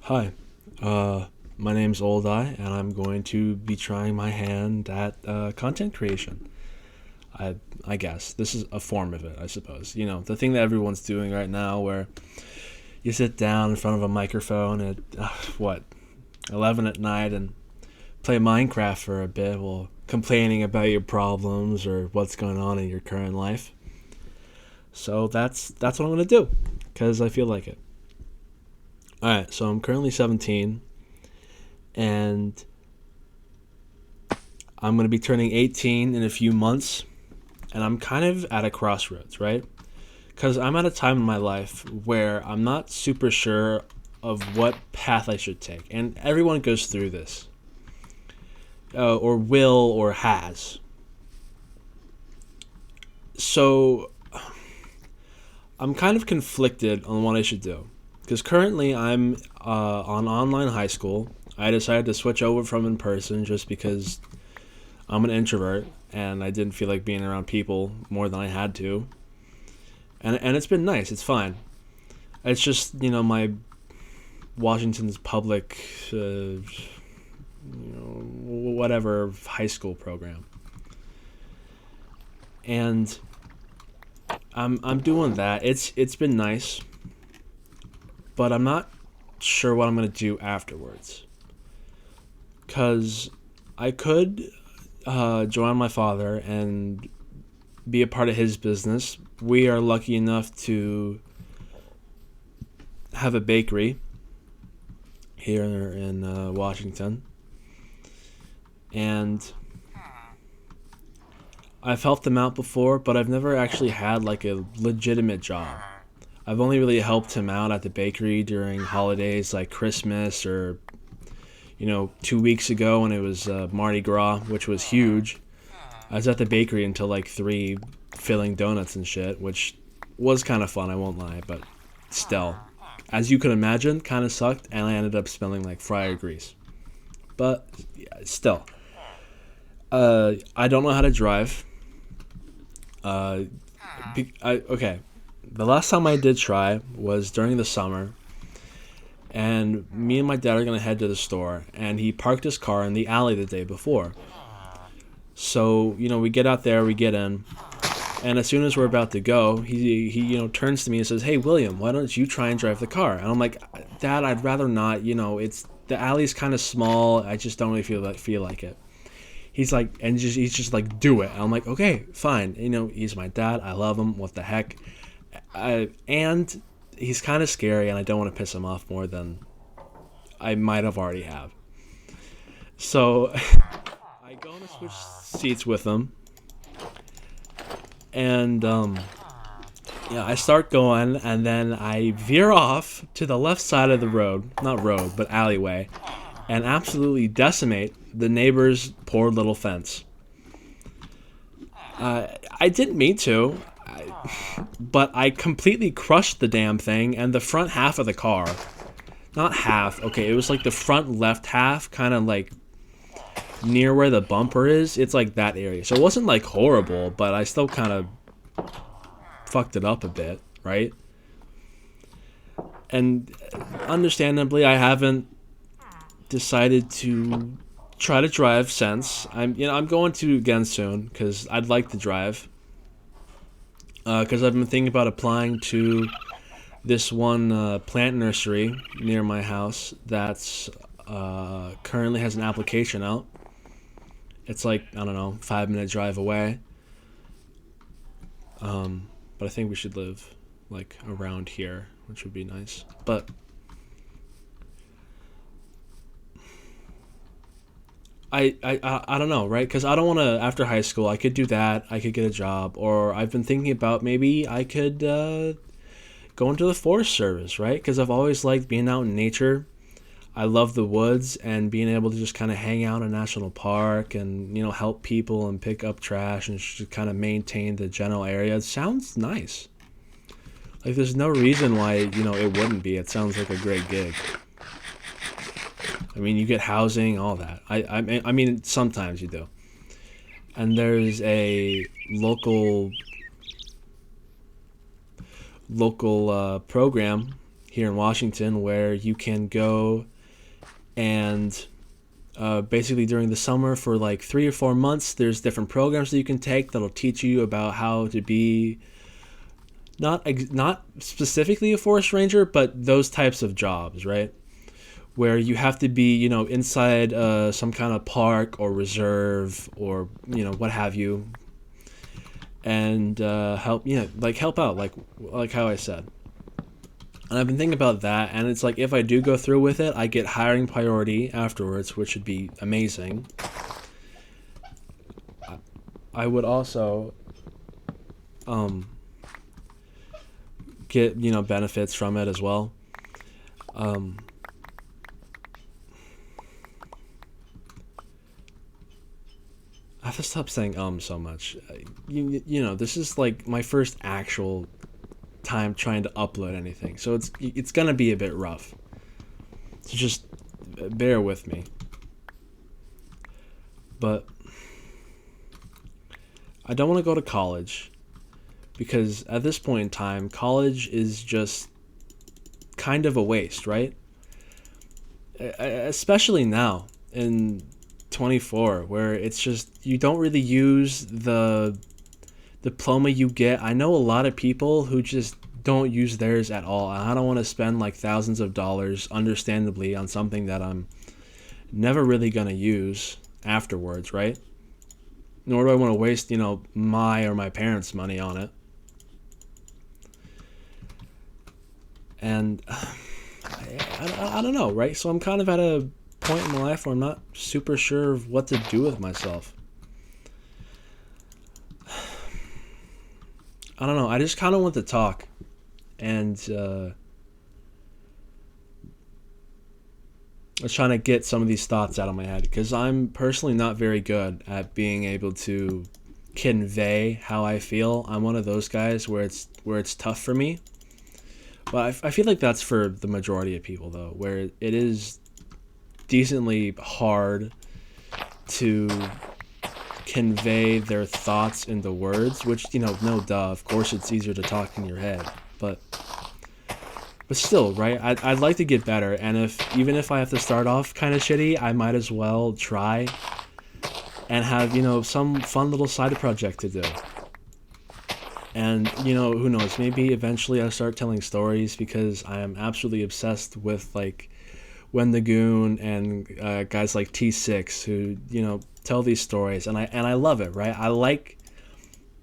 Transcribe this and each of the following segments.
Hi, my name's Old Eye, and I'm going to be trying my hand at content creation. I I guess this is a form of it, I suppose. You know, the thing that everyone's doing right now, where you sit down in front of a microphone at what 11 at night and play Minecraft for a bit, while complaining about your problems or what's going on in your current life. So that's what I'm gonna do, because I feel like it. All right, so I'm currently 17, and I'm going to be turning 18 in a few months, and I'm kind of at a crossroads, right? Because I'm at a time in my life where I'm not super sure of what path I should take. And everyone goes through this, or will, or has. So I'm kind of conflicted on what I should do. Because currently I'm on online high school. I decided to switch over from in person just because I'm an introvert and I didn't feel like being around people more than I had to. And it's been nice. It's fine. It's just my Washington's public, whatever high school program, and I'm doing that. It's been nice, but I'm not sure what I'm gonna do afterwards. Cause I could join my father and be a part of his business. We are lucky enough to have a bakery here in Washington, and I've helped them out before, but I've never actually had like a legitimate job. I've only really helped him out at the bakery during holidays like Christmas or 2 weeks ago when it was Mardi Gras, which was huge. I was at the bakery until like three, filling donuts and shit, which was kind of fun. I won't lie, but still, as you can imagine, kind of sucked, and I ended up smelling like fryer grease. But yeah, still, I don't know how to drive. Uh, okay, the last time I did try was during the summer, and me and my dad are gonna head to the store, and he parked his car in the alley the day before. So we get out there, we get in, and as soon as we're about to go, he turns to me and says, "Hey William, why don't you try and drive the car?" And I'm like, "Dad, I'd rather not. It's the alley's kind of small. I just don't really feel like it." He's like, and he's just like, "Do it." And I'm like, "Okay, fine." He's my dad. I love him. What the heck? And he's kind of scary, and I don't want to piss him off more than I might have already have. So I go to switch seats with him, and yeah, I start going, and then I veer off to the left side of the road, not road, but alleyway, and absolutely decimate the neighbor's poor little fence. I didn't mean to, but I completely crushed the damn thing, and the front half of the car, not half, okay, it was like the front left half, kind of like near where the bumper is. It's like that area. So it wasn't like horrible, but I still kind of fucked it up a bit, right? And understandably, I haven't decided to try to drive since. I'm going to again soon because I'd like to drive. Because I've been thinking about applying to this one plant nursery near my house that's currently has an application out. It's like, I don't know, 5 minute drive away. But I think we should live like around here, which would be nice. But I don't know, right? Because I don't want to. After high school, I could do that. I could get a job, or I've been thinking about maybe I could go into the Forest Service, right? Because I've always liked being out in nature. I love the woods and being able to just kind of hang out in a national park and help people and pick up trash and just kind of maintain the general area. It sounds nice. Like there's no reason why it wouldn't be. It sounds like a great gig. I mean, you get housing, all that. I mean, sometimes you do. And there's a local program here in Washington where you can go and basically during the summer for like 3 or 4 months, there's different programs that you can take that'll teach you about how to be not specifically a forest ranger, but those types of jobs, right? Where you have to be, inside some kind of park or reserve or what have you, and help out, like how I said. And I've been thinking about that, and it's like if I do go through with it, I get hiring priority afterwards, which would be amazing. I would also get benefits from it as well. Um, I have to stop saying so much. This is like my first actual time trying to upload anything, so it's gonna be a bit rough. So just bear with me. But I don't want to go to college because at this point in time, college is just kind of a waste, right? Especially now in 24, where it's just you don't really use the diploma you get. I know a lot of people who just don't use theirs at all. And I don't want to spend like thousands of dollars, understandably, on something that I'm never really going to use afterwards, right? Nor do I want to waste, my or my parents' money on it. And I don't know, right? So I'm kind of at a point in my life where I'm not super sure of what to do with myself. I don't know. I just kind of want to talk. And I was trying to get some of these thoughts out of my head because I'm personally not very good at being able to convey how I feel. I'm one of those guys where it's tough for me. But I feel like that's for the majority of people, though, where it is decently hard to convey their thoughts into words, which, no duh, of course it's easier to talk in your head. But still, right, I'd like to get better, and even if I have to start off kind of shitty, I might as well try and have, some fun little side project to do. And, who knows, maybe eventually I'll start telling stories because I am absolutely obsessed with, like, Wendigoon and guys like T6 who, tell these stories. And I love it, right? I like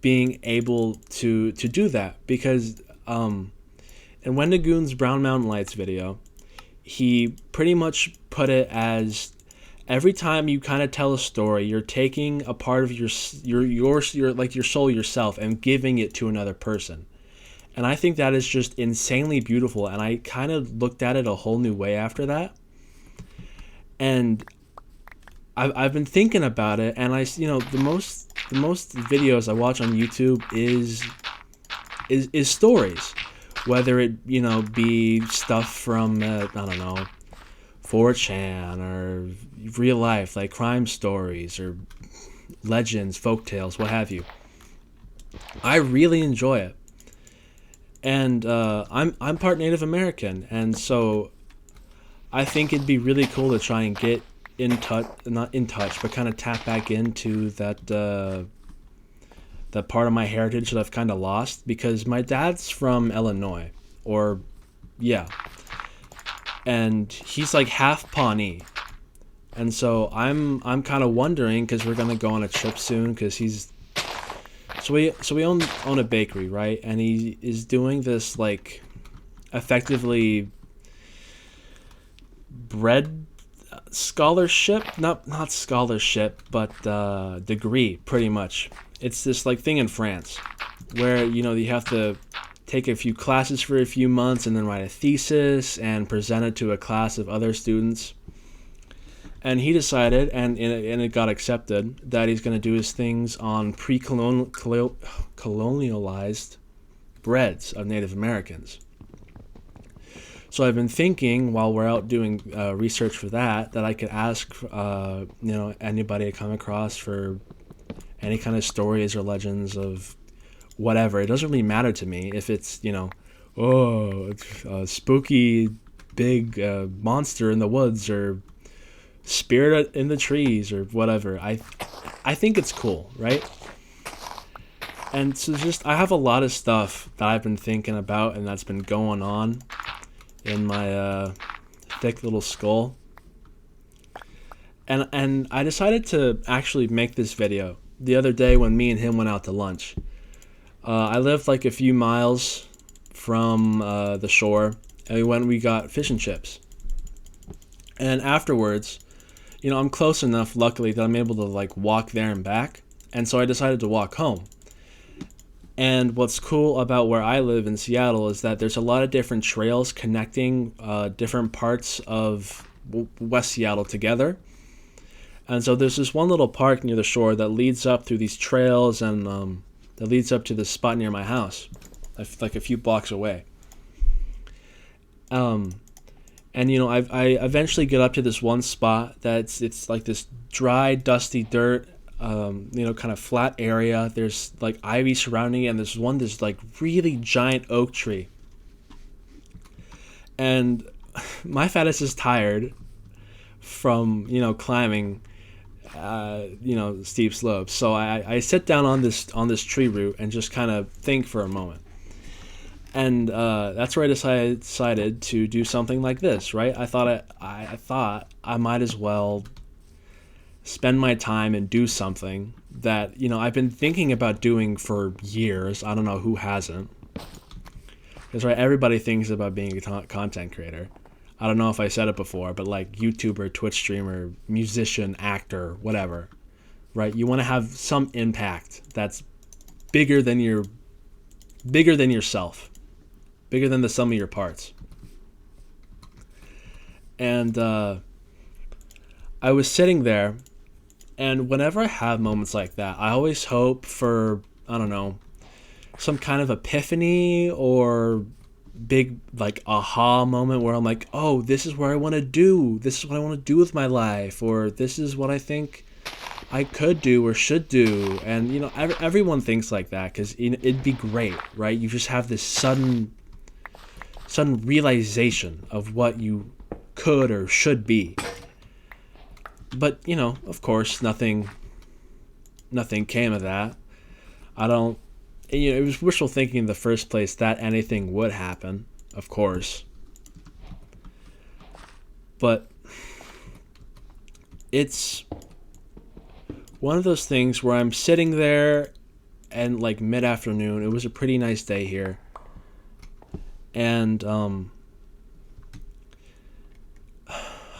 being able to do that because in Wendigoon's Brown Mountain Lights video, he pretty much put it as every time you kind of tell a story, you're taking a part of your like your soul yourself and giving it to another person. And I think that is just insanely beautiful. And I kind of looked at it a whole new way after that. And I've been thinking about it, and the most videos I watch on YouTube is stories, whether it be stuff from I don't know, 4chan or real life, like crime stories or legends, folktales, what have you. I really enjoy it, and I'm part Native American, and so I think it'd be really cool to try and get not in touch, but kind of tap back into that part of my heritage that I've kind of lost, because my dad's from Illinois, or yeah, and he's like half Pawnee, and so I'm kind of wondering, because we're gonna go on a trip soon, because we own a bakery, right, and he is doing this like effectively bread scholarship, not scholarship, but degree, pretty much. It's this like thing in France where you have to take a few classes for a few months and then write a thesis and present it to a class of other students. And he decided, and it got accepted, that he's going to do his things on colonialized breads of Native Americans. So I've been thinking, while we're out doing research for that I could ask, anybody I come across for any kind of stories or legends of whatever. It doesn't really matter to me if it's, oh, it's a spooky big monster in the woods or spirit in the trees or whatever. I think it's cool, right? And so just I have a lot of stuff that I've been thinking about and that's been going on in my thick little skull. And I decided to actually make this video the other day when me and him went out to lunch. I lived like a few miles from the shore, and we got fish and chips. And afterwards, I'm close enough, luckily, that I'm able to like walk there and back. And so I decided to walk home. And what's cool about where I live in Seattle is that there's a lot of different trails connecting different parts of West Seattle together. And so there's this one little park near the shore that leads up through these trails and that leads up to this spot near my house, like a few blocks away. And I eventually get up to this one spot it's like this dry, dusty dirt, kind of flat area. There's like ivy surrounding it, and there's like really giant oak tree. And my fat is tired from climbing steep slopes. So I sit down on this tree root and just kind of think for a moment. And that's where I decided to do something like this, right? I thought I might as well spend my time and do something that I've been thinking about doing for years. I don't know who hasn't. Because right, everybody thinks about being a content creator. I don't know if I said it before, but like YouTuber, Twitch streamer, musician, actor, whatever, right? You want to have some impact that's bigger than yourself, bigger than the sum of your parts. And I was sitting there, and whenever I have moments like that, I always hope for, I don't know, some kind of epiphany or big like aha moment where I'm like, oh, this is where I want to do. This is what I want to do with my life, or this is what I think I could do or should do. And everyone thinks like that because it'd be great, right? You just have this sudden realization of what you could or should be. But of course, nothing came of that. It was wishful thinking in the first place that anything would happen, of course. But it's one of those things where I'm sitting there and like mid-afternoon. It was a pretty nice day here. And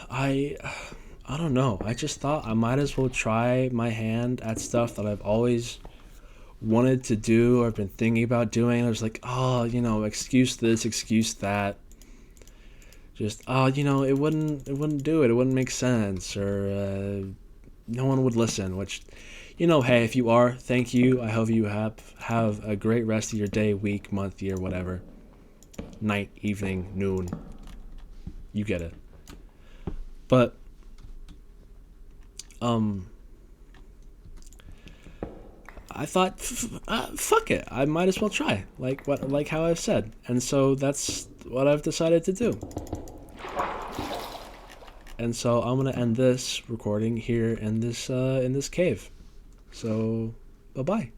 I don't know. I just thought I might as well try my hand at stuff that I've always wanted to do or I've been thinking about doing. I was like, excuse this, excuse that. Just, it wouldn't do it. It wouldn't make sense, or no one would listen. Which, hey, if you are, thank you. I hope you have a great rest of your day, week, month, year, whatever. Night, evening, noon. You get it. But, I thought, fuck it. I might as well try, like how I've said, and so that's what I've decided to do. And so I'm gonna end this recording here in this cave. So, bye bye.